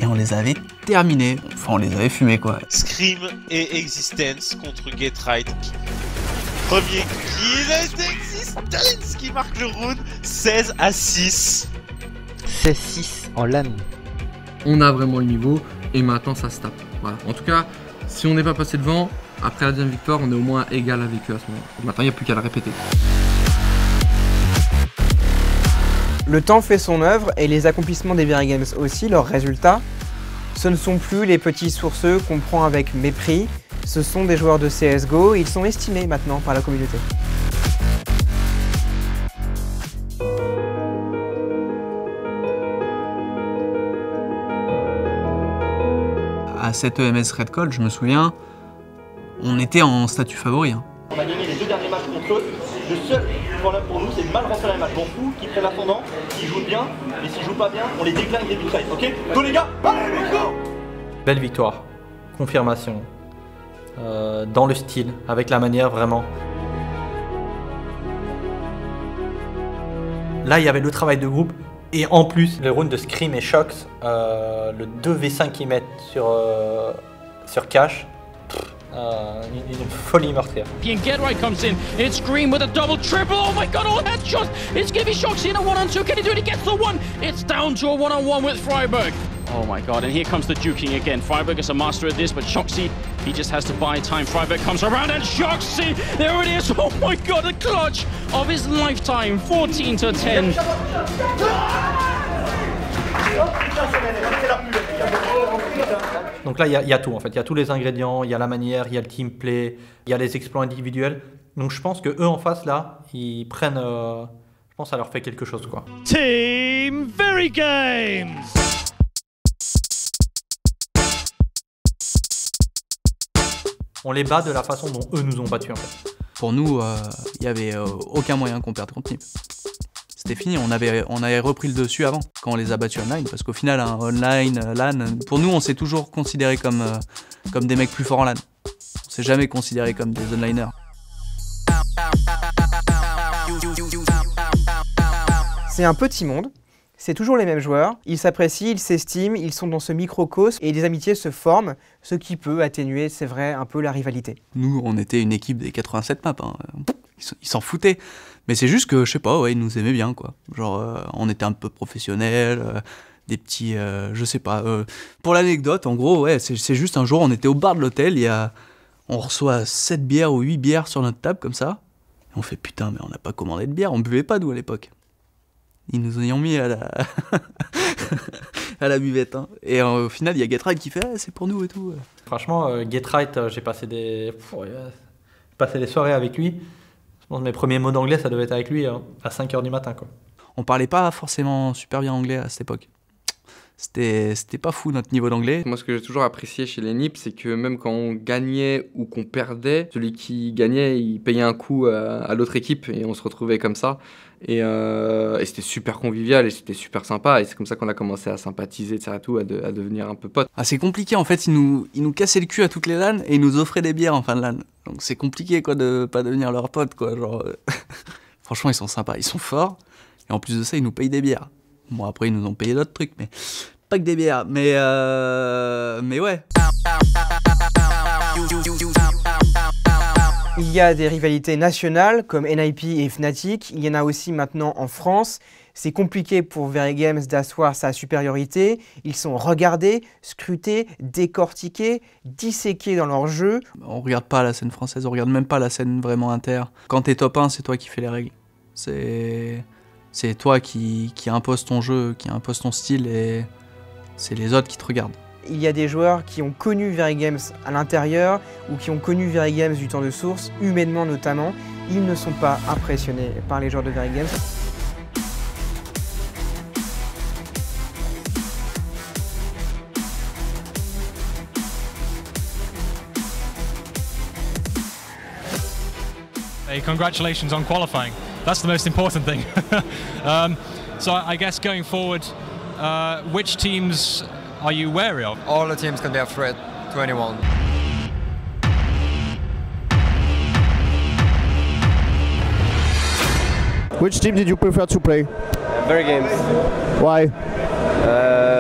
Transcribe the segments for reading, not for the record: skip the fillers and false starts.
on les avait terminés. Enfin, on les avait fumés, quoi. Scream et Existence contre Get Right. Premier kill d'Existence qui marque le round 16-6. 16-6 en LAN. On a vraiment le niveau et maintenant ça se tape. Voilà. En tout cas, si on n'est pas passé devant, après la deuxième victoire, on est au moins égal avec eux à ce moment. Maintenant, il n'y a plus qu'à le répéter. Le temps fait son œuvre et les accomplissements des VR Games aussi, leurs résultats. Ce ne sont plus les petits sourceux qu'on prend avec mépris, ce sont des joueurs de CSGO, ils sont estimés maintenant par la communauté. À cette EMS Red Call, je me souviens, on était en statut favori. Hein. On a gagné les 2 derniers matchs contre eux. Le seul problème pour nous, c'est de mal rentrer dans les matchs. M'en fous, qu'ils prennent l'ascendant, qu'ils jouent bien, mais s'ils jouent pas bien, on les décline des big fights, ok? Go les gars, allez les go! Belle victoire, confirmation, dans le style, avec la manière vraiment. Là, il y avait le travail de groupe. Et en plus, le round de Scream et Shox, le 2v5 qu'ils mettent sur Cash, une folie meurtrière. And Get Right comes in, it's Scream with a double triple, oh my god, all headshots! It's giving Shoxy in a 1-on-2, can he do it? He gets the one! It's down to a 1-on-1 with Freiburg. Oh my god, and here comes the duking again. Freiburg is a master at this, but Shoxy, he just has to buy time. Freiburg comes around and Shoxy, there it is! Oh my god, the clutch of his lifetime, 14-10. Donc là, il y a tout en fait. Il y a tous les ingrédients, il y a la manière, il y a le team play, il y a les exploits individuels. Donc je pense que eux en face là, ils prennent. Je pense que ça leur fait quelque chose quoi. Team Very Games! On les bat de la façon dont eux nous ont battus en fait. Pour nous, il n'y avait aucun moyen qu'on perde contre Nip. C'était fini, on avait repris le dessus avant, quand on les a battus online, parce qu'au final, hein, online, LAN, pour nous, on s'est toujours considéré comme des mecs plus forts en LAN. On s'est jamais considéré comme des onliners. C'est un petit monde, c'est toujours les mêmes joueurs, ils s'apprécient, ils s'estiment, ils sont dans ce microcosme et des amitiés se forment, ce qui peut atténuer, c'est vrai, un peu la rivalité. Nous, on était une équipe des 87 maps, hein. Ils s'en foutaient. Mais c'est juste que, je sais pas, ouais, ils nous aimaient bien, quoi. Genre, on était un peu professionnels, des petits, je sais pas. Pour l'anecdote, en gros, ouais, c'est juste un jour, on était au bar de l'hôtel, on reçoit 7 bières ou 8 bières sur notre table, comme ça. Et on fait, putain, mais on n'a pas commandé de bière, on buvait pas, nous, à l'époque. Ils nous ont mis à la... à la buvette, hein. Et au final, il y a Get Right qui fait, c'est pour nous et tout. Franchement, Get Right, j'ai passé des soirées avec lui. Je pense que mes premiers mots d'anglais, ça devait être avec lui à 5h du matin, quoi. On parlait pas forcément super bien anglais à cette époque. C'était pas fou notre niveau d'anglais. Moi, ce que j'ai toujours apprécié chez les NIP, c'est que même quand on gagnait ou qu'on perdait, celui qui gagnait, il payait un coup à l'autre équipe et on se retrouvait comme ça. Et c'était super convivial et c'était super sympa. Et c'est comme ça qu'on a commencé à sympathiser, etc. À devenir un peu potes. Ah, c'est compliqué en fait, ils nous cassaient le cul à toutes les LAN et ils nous offraient des bières en fin de LAN. Donc c'est compliqué quoi de pas devenir leurs potes quoi. Genre, franchement, ils sont sympas, ils sont forts. Et en plus de ça, ils nous payent des bières. Bon, après, ils nous ont payé d'autres trucs, mais pas que des bières. Mais ouais. Il y a des rivalités nationales comme NIP et Fnatic, il y en a aussi maintenant en France. C'est compliqué pour Very Games d'asseoir sa supériorité. Ils sont regardés, scrutés, décortiqués, disséqués dans leur jeu. On regarde pas la scène française, on regarde même pas la scène vraiment inter. Quand t'es top 1, c'est toi qui fais les règles. C'est toi qui impose ton jeu, qui impose ton style et c'est les autres qui te regardent. Il y a des joueurs qui ont connu Very Games à l'intérieur ou qui ont connu Very Games du temps de source, humainement notamment. Ils ne sont pas impressionnés par les joueurs de Very Games. Hey, congratulations on qualifying. That's the most important thing. So I guess going forward, which teams are you wary of? All the teams can be a threat to anyone. Which team did you prefer to play? Very Games. Why?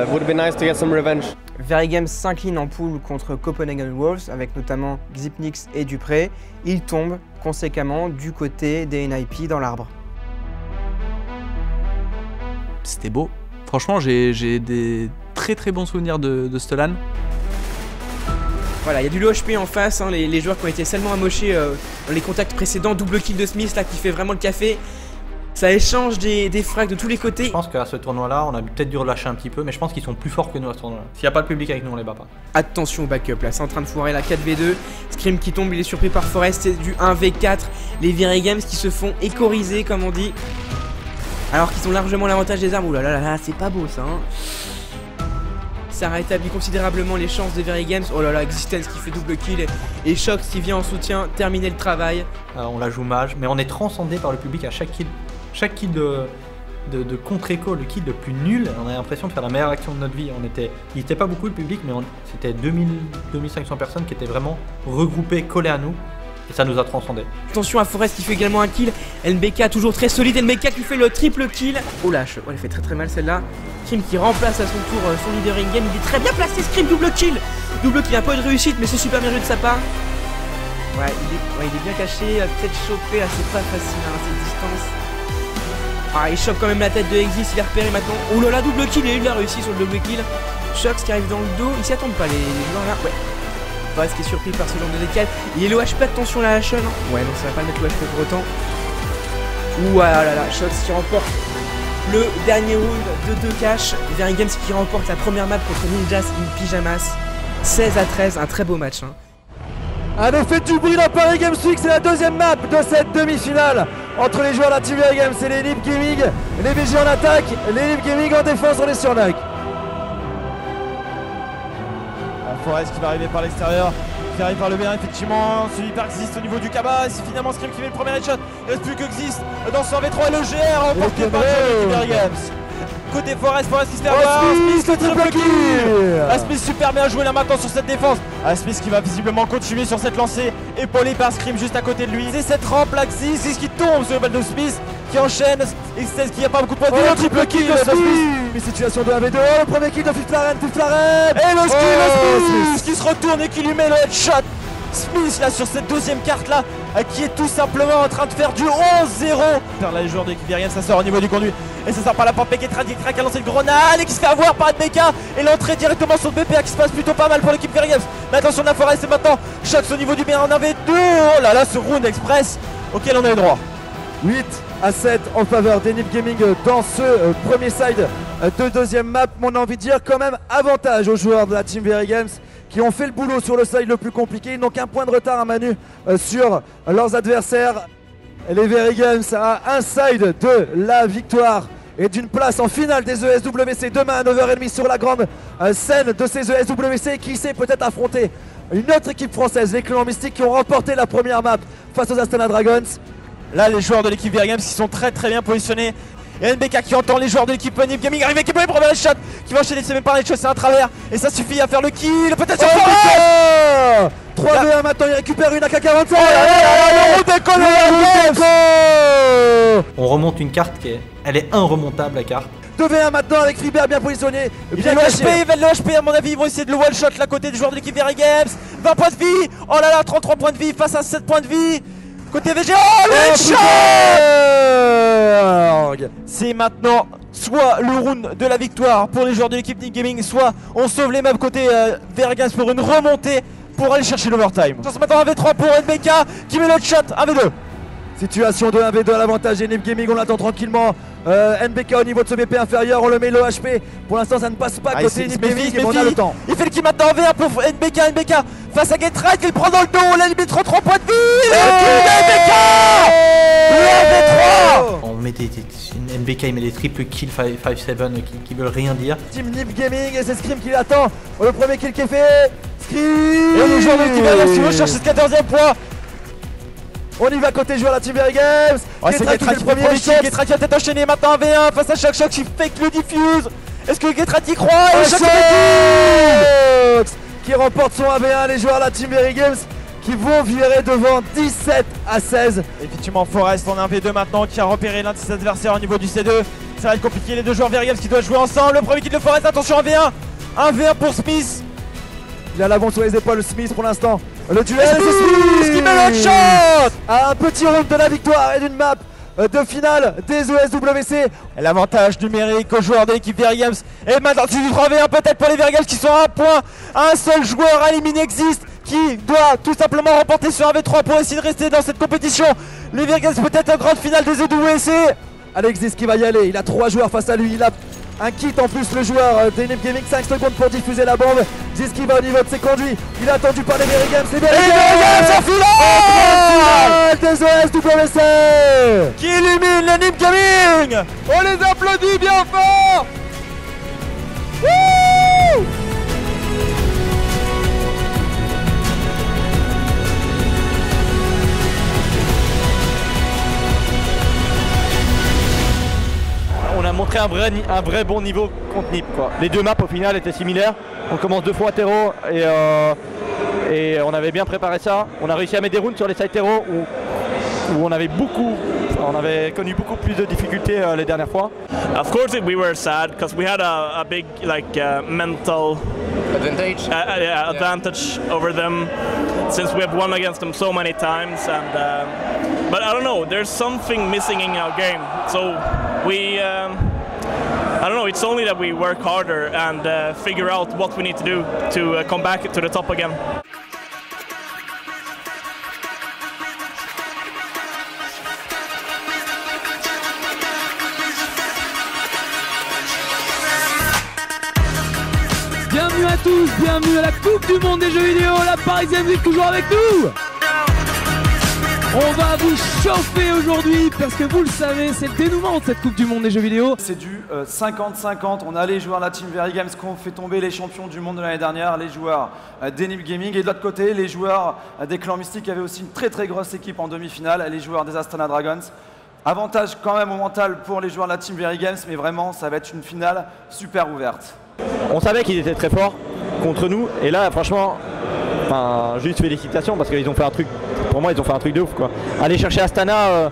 would have been nice to get some revenge. Very Games s'incline en poule contre Copenhagen Wolves avec notamment Xypnix et Dupré. Ils tombent conséquemment du côté des NIP dans l'arbre. C'était beau. Franchement, j'ai des très bons souvenirs de ce LAN. Voilà, il y a du low HP en face, hein, les joueurs qui ont été salement amochés dans les contacts précédents. Double kill de Smith là qui fait vraiment le café. Ça échange des frags de tous les côtés. Je pense qu'à ce tournoi-là, on a peut-être dû relâcher un petit peu, mais je pense qu'ils sont plus forts que nous à ce tournoi-là. S'il n'y a pas de public avec nous, on les bat pas. Attention au backup là, c'est en train de foirer la 4v2. Scream qui tombe, il est surpris par Forest, c'est du 1v4. Les Very Games qui se font écoriser comme on dit. Alors qu'ils ont largement l'avantage des armes. Ouh là là là, c'est pas beau ça hein. Ça rétablit considérablement les chances des Very Games. Oh là là, Existence qui fait double kill et Shox qui vient en soutien terminer le travail. On la joue mage, mais on est transcendé par le public à chaque kill. Chaque kill de contre-écho, le kill le plus nul, on a l'impression de faire la meilleure action de notre vie. Il n'était pas beaucoup le public, mais c'était 2500 personnes qui étaient vraiment regroupées, collées à nous. Et ça nous a transcendé. Attention à Forest qui fait également un kill. NBK toujours très solide. NBK qui fait le triple kill. Oh là, elle fait très mal celle-là. Scream qui remplace à son tour son leader in-game. Il est très bien placé, Scream, double kill. Double kill, un peu de réussite, mais c'est super bien joué de sa part. Ouais, il est bien caché. Peut-être chopé, là, c'est pas facile à cette distance. Ah, il chope quand même la tête de Exis, il est repéré maintenant. Oh là là, double kill, et il a réussi sur le double kill. Shox qui arrive dans le dos, ils s'y attendent pas les joueurs là. Ouais. Forest qui est surpris par ce genre de décal. Il est le HP, attention la Hachon. Ouais, non, ça va pas le mettre le HP pour autant. Ouh là là, Shox qui remporte le dernier round de 2 cash. Very Games qui remporte la première map contre Ninjas in Pyjamas. 16-13, un très beau match. Hein. Allez, faites du bruit dans Paris Games Week, c'est la deuxième map de cette demi-finale entre les joueurs de la Team Very Games et les NIP Gaming. Les VG en attaque, les NIP Gaming en défense, on est sur Nike. Forest qui va arriver par l'extérieur, qui arrive par le bien effectivement, suivi par Xist au niveau du cabas, et c'est finalement Scream qui met le premier headshot. Il reste plus que Xist dans ce 1v3 et le GR remporté par les Very Games. Côté Forest qui se fait avoir, Smith le triple kill. Smith super bien joué là maintenant sur cette défense. Smith qui va visiblement continuer sur cette lancée, épaulé par Scream juste à côté de lui. C'est cette rampe là, Xist qui tombe sur le balle de Smith, qui enchaîne, X16 qui a pas beaucoup de points de vie, le triple kill de Smith. Une situation de 1v2, le premier kill de Fiflaren, et le skill de Smith qui se retourne et qui lui met le headshot. Smith là sur cette deuxième carte là qui est tout simplement en train de faire du 11-0. Là les joueurs de l'équipe Very Games, ça sort au niveau du conduit et ça sort par la porte. Getride qui a lancé le grenade et qui se fait avoir par NBK et l'entrée directement sur le BPA qui se passe plutôt pas mal pour l'équipe Very Games. Mais attention de la Forest, c'est maintenant Shox au niveau du bien en 1v2. Oh là là, ce round express auquel on a eu droit. 8-7 en faveur des NIP Gaming dans ce premier side de deuxième map. On a envie de dire quand même avantage aux joueurs de la Team Very Games qui ont fait le boulot sur le side le plus compliqué. Ils n'ont qu'un point de retard à Manu sur leurs adversaires. Les Very Games à un side de la victoire et d'une place en finale des ESWC demain à 9h30 sur la grande scène de ces ESWC qui sait peut-être affronter une autre équipe française, les Clans Mystiques, qui ont remporté la première map face aux Astana Dragons. Là les joueurs de l'équipe Very Games qui sont très bien positionnés. Et NBK qui entend les joueurs de l'équipe NIP Gaming arriver, qui peut prendre le shot, qui va enchaîner, c'est même pas les choses, c'est un travers. Et ça suffit à faire le kill, peut-être sur Forest. 3v1 maintenant, il récupère une AK-47. On remonte une carte elle est inremontable la carte. 2v1 maintenant avec Freebert bien positionné. Il va le HP à mon avis, ils vont essayer de le one shot là côté des joueurs de l'équipe Very Games. 20 points de vie, oh là là, 33 points de vie face à 7 points de vie. Côté VG, oh le shot. C'est maintenant soit le round de la victoire pour les joueurs de l'équipe NIP Gaming, soit on sauve les maps côté Very Games pour une remontée pour aller chercher l'overtime. C'est maintenant 1v3 pour NBK qui met le shot, 1v2. Situation de 1v2 à l'avantage des NIP Gaming, on l'attend tranquillement. NBK au niveau de ce BP inférieur, on le met le HP. Pour l'instant ça ne passe pas côté NIP Gaming, mais on a le temps. Il fait le kill maintenant en V1 pour NBK face à Getride, il prend dans le dos, la limite 33 points de vie. Le kill de NBK. Le 1v3. On met NBK il met des triple kills 5-7 qui veulent rien dire. Team NIP Gaming et c'est Scream qui l'attend. Le premier kill qui est fait, Scream. Et le joueur de l'équipe Very Games cherche ce 14e point. On y va côté joueur de la Team Very Games. C'est Getride qui fait le premier kill, Getride qui va peut-être enchaîner maintenant en V1 face à Shox qui fake le diffuse. Est-ce que Getride y croit? Et Shox qui remporte son 1v1, les joueurs de la Team Very Games qui vont virer devant 17-16. Effectivement Forest en 1v2 maintenant qui a repéré l'un de ses adversaires au niveau du C2 Ça va être compliqué, les deux joueurs Vergames qui doivent jouer ensemble. Le premier kill de Forest, attention, 1v1. 1v1 pour Smith. Il a la bombe sur les épaules, Smith pour l'instant. Le duel, c'est Smith qui met le shot. Un petit round de la victoire et d'une map de finale des ESWC. L'avantage numérique aux joueurs de l'équipe Vergames. Et maintenant, du 3v1 peut-être pour les Vergames qui sont à un point. Un seul joueur à éliminer existe, qui doit tout simplement remporter sur 1v3 pour essayer de rester dans cette compétition. Les Vergames peut-être en grande finale des ESWC. Alexis qui va y aller, il a 3 joueurs face à lui, il a un kit en plus, le joueur d'Enip Gaming, 5 secondes pour diffuser la bombe. Ziski va au niveau de ses conduits, il est attendu par les Vergames, c'est bien les Vergames en finale des ESWC qui illumine l'Enip Gaming. On les applaudit bien fort. Wouh! On a montré un vrai bon niveau contre Nip, quoi. Les deux maps au final étaient similaires. On commence 2 fois à terreau et on avait bien préparé ça. On a réussi à mettre des rounds sur les side terreau où on avait connu beaucoup plus de difficultés les dernières fois. Of course we were sad because we had a big mental advantage over them since we have won against them so many times but I don't know, there's something missing in our game, so we I don't know, it's only that we work harder and figure out what we need to do to come back to the top again. Bienvenue à tous, bienvenue à la Coupe du Monde des jeux vidéo, la Parisienne est toujours avec nous. On va vous chauffer aujourd'hui parce que vous le savez, c'est le dénouement de cette Coupe du Monde des jeux vidéo. C'est du 50-50, on a les joueurs de la team Vergames qui ont fait tomber les champions du monde de l'année dernière, les joueurs d'Enip Gaming, et de l'autre côté, les joueurs des Clans Mystiques avaient aussi une très grosse équipe en demi-finale, les joueurs des Astana Dragons. Avantage quand même au mental pour les joueurs de la team Vergames, mais vraiment ça va être une finale super ouverte. On savait qu'ils étaient très forts contre nous et là franchement, juste félicitations parce qu'ils ont fait un truc, pour moi ils ont fait un truc de ouf quoi. Aller chercher Astana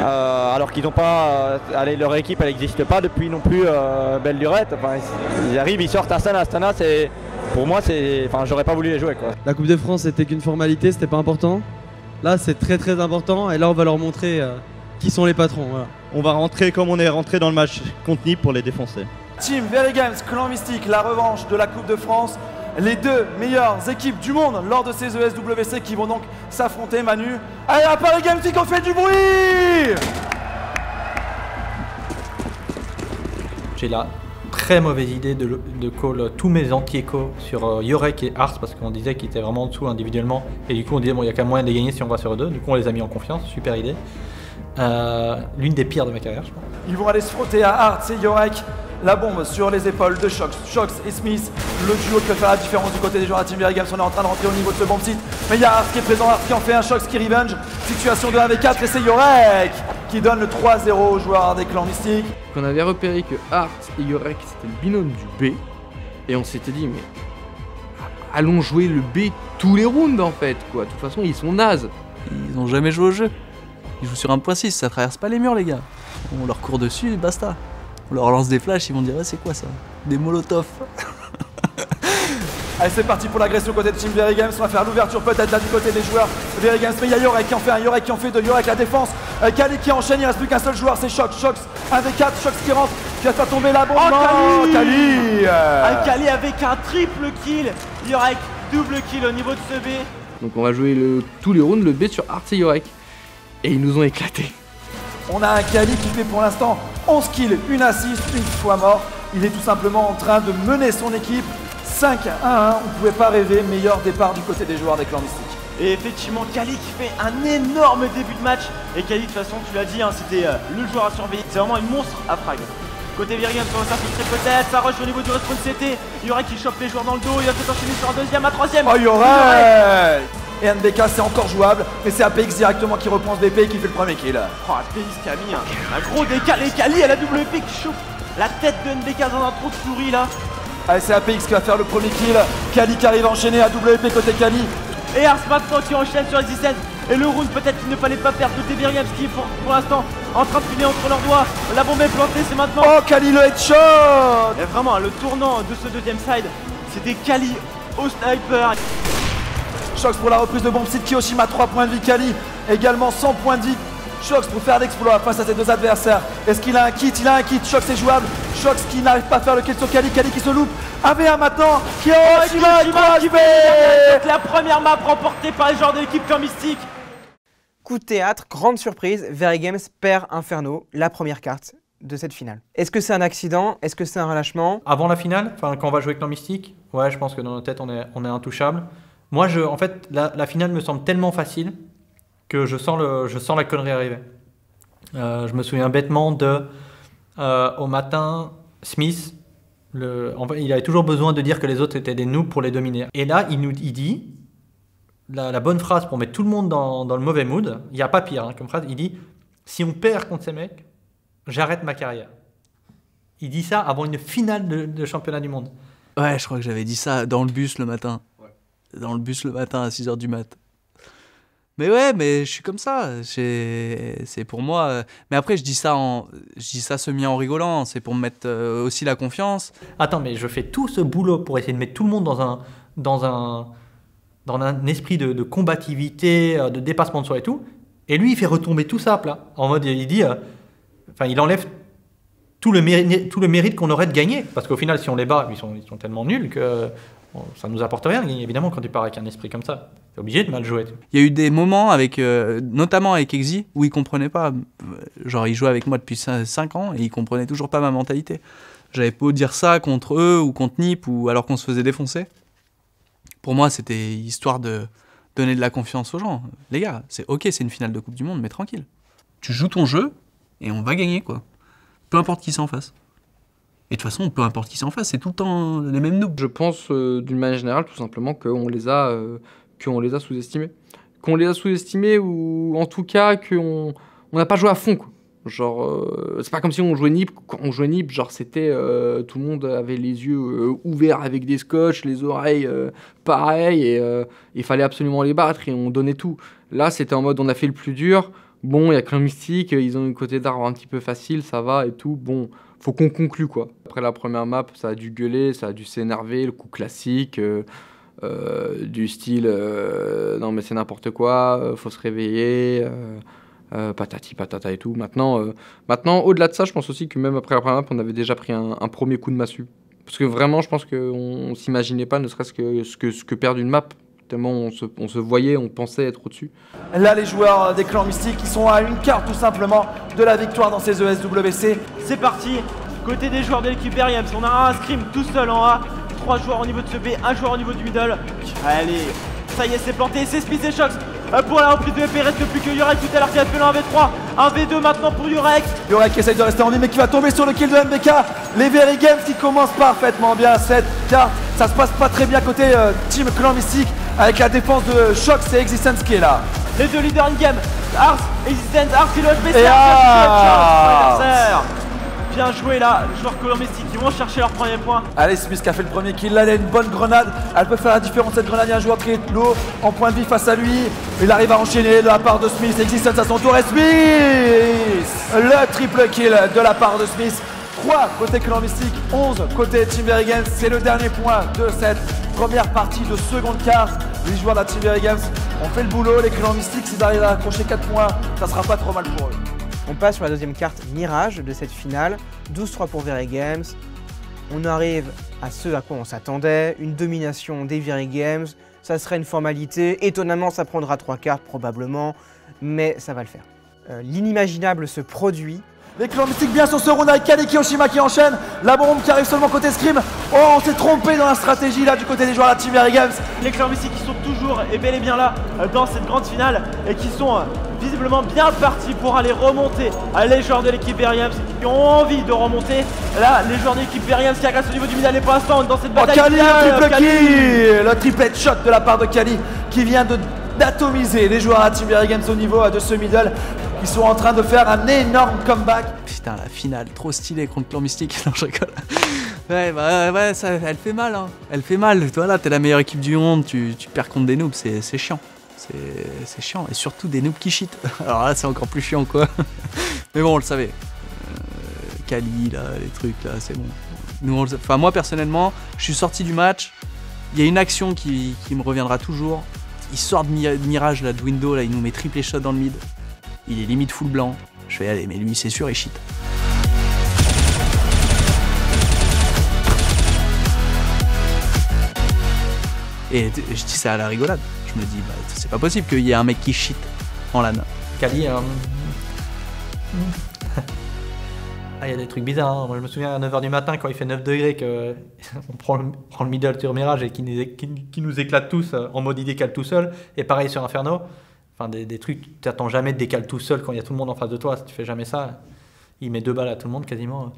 alors qu'ils n'ont pas, leur équipe elle n'existe pas depuis non plus Belle Lurette, ils arrivent, ils sortent Astana, c'est, pour moi c'est, j'aurais pas voulu les jouer quoi. La Coupe de France c'était qu'une formalité, c'était pas important. Là c'est très important et là on va leur montrer qui sont les patrons. Voilà. On va rentrer comme on est rentré dans le match contre Nip pour les défoncer. Team Vergames, Clan Mystique, la revanche de la Coupe de France. Les deux meilleures équipes du monde lors de ces ESWC qui vont donc s'affronter, Manu. Allez, à Paris Games, on fait du bruit! J'ai la très mauvaise idée de call tous mes anti-échos sur Yorek et Ars parce qu'on disait qu'ils étaient vraiment en dessous individuellement. Et du coup, on disait, bon, il y a quand même moyen de les gagner si on va sur eux deux. Du coup, on les a mis en confiance, super idée. L'une des pires de ma carrière, je crois. Ils vont aller se frotter à Ars et Yorek. La bombe sur les épaules de Shox. Shox et Smith, le duo qui peut faire la différence du côté des joueurs de la Team Vergames. On est en train de rentrer au niveau de ce bomb site. Mais il y a Ars qui est présent, Ars qui en fait un Shox qui revenge. Situation de 1v4 et c'est Yorek qui donne le 3-0 aux joueurs des Clans Mystiques. On avait repéré que Ars et Yorek c'était le binôme du B. Et on s'était dit, mais allons jouer le B tous les rounds en fait quoi. De toute façon, ils sont nazes. Ils ont jamais joué au jeu. Ils jouent sur 1.6, ça traverse pas les murs les gars. On leur court dessus et basta. On leur lance des flashs, ils vont dire ouais, c'est quoi ça? Des molotovs. Allez, c'est parti pour l'agression côté de Team Vergames. On va faire l'ouverture peut-être là du côté des joueurs Vergames. Mais il y a Yorek qui en fait un, Yorek qui en fait deux, Yorek la défense. Kali qui enchaîne, il reste plus qu'un seul joueur, c'est Shox. Shox 1v4, Shox qui rentre, qui va faire tomber la bombe. Oh, Kali Kali avec un triple kill. Yorek double kill au niveau de ce B. Donc on va jouer tous les rounds le B sur Ars et Yorek. Et ils nous ont éclatés. On a un Kali qui fait pour l'instant 11 kills, une assist, une fois mort. Il est tout simplement en train de mener son équipe 5-1-1. On ne pouvait pas rêver meilleur départ du côté des joueurs des Clans Mystiques. Et effectivement, Kali qui fait un énorme début de match. Et Kali, de toute façon, tu l'as dit, hein, c'était le joueur à surveiller. C'est vraiment une monstre à frag. Côté Vergames, ça filtrer peut-être. Ça rush au niveau du respawn CT. Yorek qui chope les joueurs dans le dos. Il va peut-être enchaîner sur un deuxième, un troisième. Oh, Yorek! Et NBK c'est encore jouable, mais c'est APX directement qui reprend ce BP et qui fait le premier kill. Oh, APX qui a mis un gros décalé. Kali à la WP qui chauffe la tête de NBK dans un trou de souris là. Allez, c'est APX qui va faire le premier kill. Kali qui arrive à enchaîner à WP côté Kali. Et Ars maintenant qui enchaîne sur Existence. Et le round peut-être qu'il ne fallait pas perdre côté Virgames qui est pour l'instant en train de filer entre leurs doigts. La bombe est plantée, c'est maintenant. Oh, Kali le headshot. Et vraiment, le tournant de ce deuxième side, c'était Kali au sniper. Shox pour la reprise de bombe site. Kiyoshima 3 points de vie. Kali également 100 points de vie. Shox pour faire l'exploit face à ses deux adversaires. Est-ce qu'il a un kit? Il a un kit. Shox est jouable. Shox qui n'arrive pas à faire le kill sur Kali. Kali qui se loupe. 1v1 maintenant. Kiyoshima qui fait la première map remportée par les joueurs de l'équipe Clan Mystique. Coup de théâtre, grande surprise, VeryGames perd Inferno, la première carte de cette finale. Est-ce que c'est un accident? Est-ce que c'est un relâchement? Avant la finale, enfin quand on va jouer Clan Mystique, ouais, je pense que dans notre tête on est intouchable. Moi, en fait, la finale me semble tellement facile que je sens la connerie arriver. Je me souviens bêtement au matin, Smith, en fait, il avait toujours besoin de dire que les autres étaient des noobs pour les dominer. Et là, il dit la bonne phrase pour mettre tout le monde dans le mauvais mood. Il n'y a pas pire hein, comme phrase. Il dit « Si on perd contre ces mecs, j'arrête ma carrière. » Il dit ça avant une finale de championnat du monde. Ouais, je crois que j'avais dit ça dans le bus le matin. Dans le bus le matin à 6h du mat. Mais ouais, mais je suis comme ça. C'est pour moi. Mais après, je dis ça semi en rigolant. C'est pour me mettre aussi la confiance. Attends, mais je fais tout ce boulot pour essayer de mettre tout le monde dans un esprit de combativité, de dépassement de soi et tout. Et lui, il fait retomber tout ça à plat. En mode, il dit, il enlève tout le mérite qu'on aurait de gagner. Parce qu'au final, si on les bat, ils sont tellement nuls que ça nous apporte rien. Évidemment, quand tu pars avec un esprit comme ça, t'es obligé de mal jouer. Il y a eu des moments notamment avec Exi, où il comprenait pas. Genre, il jouait avec moi depuis 5 ans et il comprenait toujours pas ma mentalité. J'avais beau dire ça contre eux ou contre Nip, ou alors qu'on se faisait défoncer. Pour moi, c'était histoire de donner de la confiance aux gens. Les gars, c'est ok, c'est une finale de Coupe du Monde, mais tranquille. Tu joues ton jeu et on va gagner, quoi. Peu importe qui c'est en face. Et de toute façon, peu importe qui c'est en face, c'est tout le temps les mêmes noobs. Je pense, d'une manière générale, tout simplement, qu'on les a sous-estimés. Qu'on les a sous-estimés, ou en tout cas, qu'on n'a pas joué à fond, quoi. Genre, c'est pas comme si on jouait Nip. Quand on jouait Nip, genre, c'était... tout le monde avait les yeux ouverts avec des scotch, les oreilles pareil, et il fallait absolument les battre, et on donnait tout. Là, c'était en mode, on a fait le plus dur. Bon, il y a Clan Mystique, ils ont une côté d'arbre un petit peu facile, ça va et tout. Bon, faut qu'on conclue, quoi. Après la première map, ça a dû gueuler, ça a dû s'énerver, le coup classique, du style non mais c'est n'importe quoi, faut se réveiller, patati patata et tout. Maintenant, au-delà de ça, je pense aussi que même après la première map, on avait déjà pris un premier coup de massue. Parce que vraiment, je pense qu'on s'imaginait pas, ne serait-ce que perdre une map. Tellement on se voyait, on pensait être au-dessus. Là, les joueurs des Clans Mystiques qui sont à une carte tout simplement de la victoire dans ces ESWC. C'est parti, côté des joueurs de l'équipe VeryGames, on a un scrim tout seul en A, 3 joueurs au niveau de ce B, 1 joueur au niveau du middle. Allez, ça y est, c'est planté, c'est Smith et Shox pour la reprise de EP, reste plus que Yurek tout à l'heure qui a fait le 1v3, 1v2 maintenant pour Yurek. Yurek qui essaye de rester en vie mais qui va tomber sur le kill de MBK. Les VeryGames qui commencent parfaitement bien cette carte. Ça se passe pas très bien côté team Clan Mystique avec la défense de Shox et Existence qui est là. Les deux leaders in-game, Ars, Existence, Ars qui le HBC, bien joué là, les joueurs Clan Mystique qui vont chercher leur premier point. Allez, Smith qui a fait le premier kill, là il a une bonne grenade, elle peut faire la différence cette grenade, il y a un joueur qui est low en point de vie face à lui, il arrive à enchaîner de la part de Smith, Existence à son tour et Smith, le triple kill de la part de Smith. 3 côté Clan Mystique, 11 côté Team VeryGames, c'est le dernier point de cette première partie de seconde carte. Les joueurs de la Team VeryGames ont fait le boulot, les Clan Mystiques s'ils arrivent à accrocher 4 points, ça sera pas trop mal pour eux. On passe sur la deuxième carte Mirage de cette finale, 12-3 pour VeryGames. On arrive à ce à quoi on s'attendait, une domination des VeryGames, ça serait une formalité, étonnamment ça prendra 3 cartes probablement, mais ça va le faire. L'inimaginable se produit. Les Clans Mystiques bien sur ce round avec Kali Kiyoshima qui enchaîne. La bombe qui arrive seulement côté Scream. Oh, on s'est trompé dans la stratégie là du côté des joueurs de la Team VeryGames. Les Clans Mystiques qui sont toujours et bel et bien là dans cette grande finale et qui sont visiblement bien partis pour aller remonter. Les joueurs de l'équipe VeryGames qui ont envie de remonter. Là, les joueurs de l'équipe VeryGames qui agressent au niveau du middle et pour l'instant dans cette bataille. Kali, triple kill. Le triple shot de la part de Kali qui vient d'atomiser les joueurs à Team VeryGames au niveau de ce middle. Ils sont en train de faire un énorme comeback. Putain, la finale, trop stylée contre Clan Mystique. Non, je rigole. Ouais, ça, elle fait mal, hein. Elle fait mal. Toi, là, t'es la meilleure équipe du monde, tu perds contre des noobs, c'est chiant. C'est chiant. Et surtout des noobs qui cheat. Alors là, c'est encore plus chiant, quoi. Mais bon, on le savait. Kali, là, les trucs, là, c'est bon. Enfin, moi, personnellement, je suis sorti du match. Il y a une action qui me reviendra toujours. Il sort de Mirage, là, de Window, là, il nous met triple shot dans le mid. Il est limite full blanc. Je fais, allez, mais lui, c'est sûr, il cheat. Et je dis ça à la rigolade. Je me dis, bah, c'est pas possible qu'il y ait un mec qui cheat en LAN. Kali, il y a des trucs bizarres. Hein. Moi, je me souviens à 9h du matin, quand il fait 9 degrés, qu'on prend le middle sur Mirage et qui nous éclate tous en mode il décale tout seul. Et pareil sur Inferno. Enfin, des trucs, tu t'attends jamais de décaler tout seul quand il y a tout le monde en face de toi. Si tu fais jamais ça, il met 2 balles à tout le monde quasiment.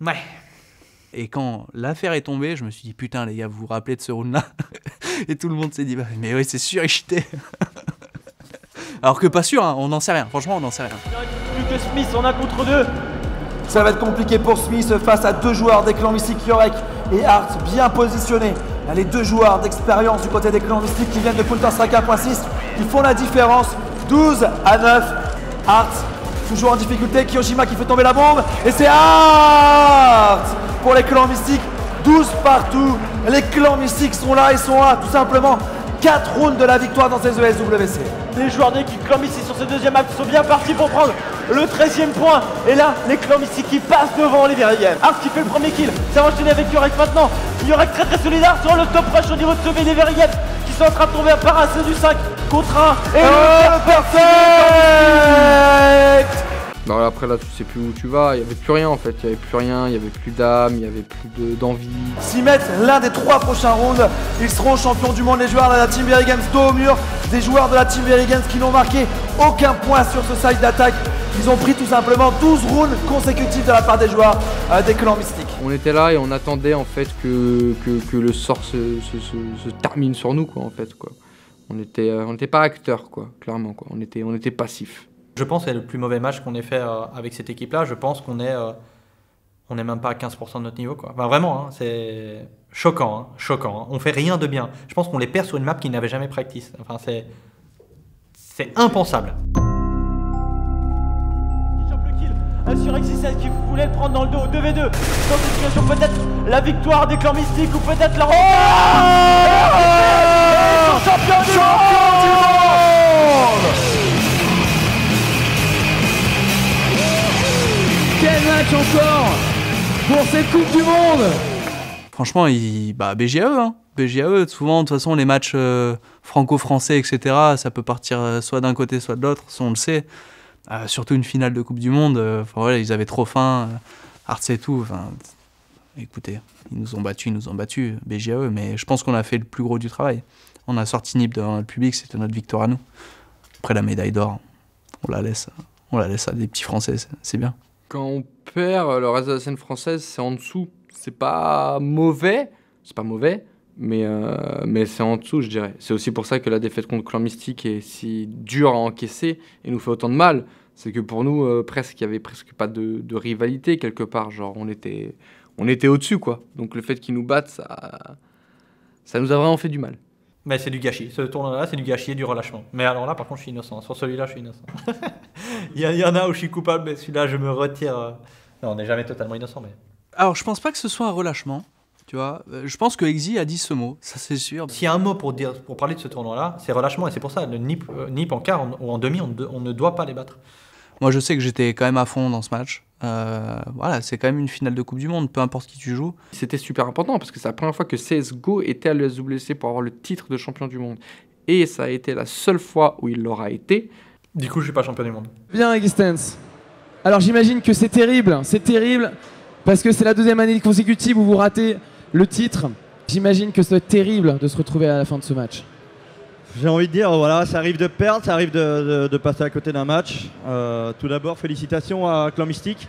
Ouais. Et quand l'affaire est tombée, je me suis dit, putain, les gars, vous vous rappelez de ce round-là? Et tout le monde s'est dit, bah, mais oui, c'est sûr, il cheatait. Alors que pas sûr, hein, on n'en sait rien. Franchement, on n'en sait rien. Plus que Smith, on a contre 2. Ça va être compliqué pour Smith face à 2 joueurs des clans mystiques, Yorek et Art, bien positionnés. Là, les 2 joueurs d'expérience du côté des clans mystiques qui viennent de Counter-Strike 1.6, ils font la différence. 12 à 9. Art, toujours en difficulté. Kyoshima qui fait tomber la bombe. Et c'est Art pour les clans mystiques. 12 partout. Les clans mystiques sont là, ils sont là, tout simplement. 4 rounds de la victoire dans ces ESWC. Les joueurs de l'équipe Clan Mystique sur ce deuxième acte sont bien partis pour prendre le 13e point. Et là, les Clan Mystique qui passent devant les Very Games. Art qui fait le premier kill. Ça va enchaîner avec Yorek maintenant. Yorek très très solidaire sur le top rush au niveau de sauver les Very Games qui sont en train de tomber à parasser du 5 contre 1. Et le perfect. Non, après là tu sais plus où tu vas, il n'y avait plus rien en fait, il n'y avait plus rien, il n'y avait plus d'âme, il n'y avait plus d'envie. S'ils mettent l'un des 3 prochains rounds, ils seront champions du monde, les joueurs de la Team Very Games dos au mur, des joueurs de la Team Very Games qui n'ont marqué aucun point sur ce side d'attaque. Ils ont pris tout simplement 12 rounds consécutifs de la part des joueurs des clans mystiques. On était là et on attendait en fait que le sort se termine sur nous quoi en fait quoi. On n'était pas acteurs quoi, clairement quoi, on était passifs. Je pense que c'est le plus mauvais match qu'on ait fait avec cette équipe-là. Je pense qu'on est même pas à 15% de notre niveau, quoi. Enfin, vraiment, hein, c'est choquant, hein, choquant. Hein. On fait rien de bien. Je pense qu'on les perd sur une map qu'ils n'avaient jamais practice. Enfin, c'est impensable. Sur Existen qui voulait le prendre dans le dos, 2v2. Dans cette situation, peut-être la victoire des clans mystiques ou peut-être la champion du monde. Quel match encore pour cette Coupe du Monde. Franchement, BGAE, hein. BGAE, souvent, de toute façon, les matchs franco-français, etc., ça peut partir soit d'un côté, soit de l'autre, ça on le sait. Surtout une finale de Coupe du Monde, voilà, ils avaient trop faim, Arts et tout. Écoutez, ils nous ont battus, BGAE, mais je pense qu'on a fait le plus gros du travail. On a sorti NiP devant le public, c'était notre victoire à nous. Après la médaille d'or, on la laisse à des petits Français, c'est bien. Quand on perd le reste de la scène française, c'est en dessous. C'est pas mauvais, mais c'est en dessous, je dirais. C'est aussi pour ça que la défaite contre Clan Mystique est si dure à encaisser et nous fait autant de mal. C'est que pour nous, il y avait presque pas de rivalité quelque part. Genre, on était au-dessus, quoi. Donc le fait qu'ils nous battent, ça nous a vraiment fait du mal. Mais c'est du gâchis. Ce tournoi-là, c'est du gâchis et du relâchement. Mais alors là, par contre, je suis innocent. Sur celui-là, je suis innocent. il y en a où je suis coupable, mais celui-là, je me retire. Non, on n'est jamais totalement innocent, mais... Alors, je pense pas que ce soit un relâchement. Tu vois, je pense que Exi a dit ce mot, ça c'est sûr. S'il y a un mot pour parler de ce tournoi-là, c'est relâchement, et c'est pour ça, le NiP en quart ou en demi, on ne doit pas les battre. Moi je sais que j'étais quand même à fond dans ce match. Voilà, c'est quand même une finale de Coupe du Monde, peu importe qui tu joues. C'était super important parce que c'est la première fois que CSGO était à l'ESWC pour avoir le titre de champion du monde. Et ça a été la seule fois où il l'aura été. Du coup, je suis pas champion du monde. Bien, Existence. Alors j'imagine que c'est terrible, parce que c'est la deuxième année consécutive où vous ratez le titre. J'imagine que c'est terrible de se retrouver à la fin de ce match. J'ai envie de dire, voilà, ça arrive de perdre, ça arrive de passer à côté d'un match. Tout d'abord, félicitations à Clan Mystique.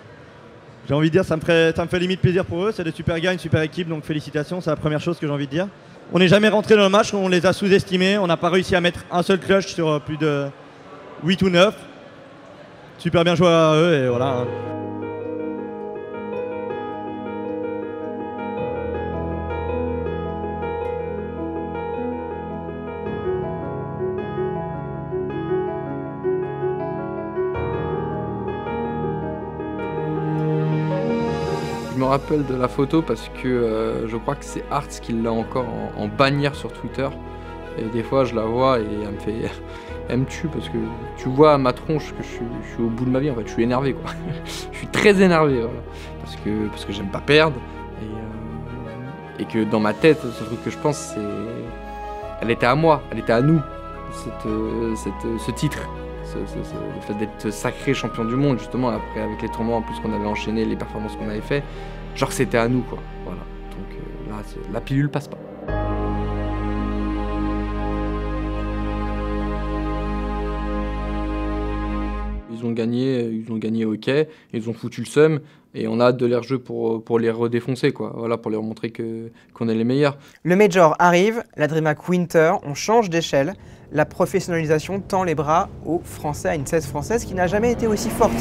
J'ai envie de dire, ça me fait limite plaisir pour eux. C'est des super gars, une super équipe, donc félicitations, c'est la première chose que j'ai envie de dire. On n'est jamais rentré dans le match, on les a sous-estimés. On n'a pas réussi à mettre un seul clutch sur plus de 8 ou 9. Super bien joué à eux et voilà. rappelle de la photo parce que je crois que c'est Arts qui l'a encore en bannière sur Twitter. Et des fois, je la vois et elle me tue parce que tu vois à ma tronche que je suis au bout de ma vie. En fait, je suis énervé, quoi. Je suis très énervé, voilà. Parce que j'aime pas perdre. Et que dans ma tête, ce truc que je pense, c'est... Elle était à moi, elle était à nous, ce titre. Le fait d'être sacré champion du monde, justement, après, avec les tournois en plus qu'on avait enchaînés, les performances qu'on avait fait, genre c'était à nous, quoi. Voilà. Donc là, la pilule passe pas. Ils ont gagné ok, ils ont foutu le seum, et on a hâte de les rejouer pour les redéfoncer, quoi. Voilà, pour leur montrer qu'on est les meilleurs. Le Major arrive, la DreamHack Winter, on change d'échelle. La professionnalisation tend les bras aux Français, à une 16 française qui n'a jamais été aussi forte.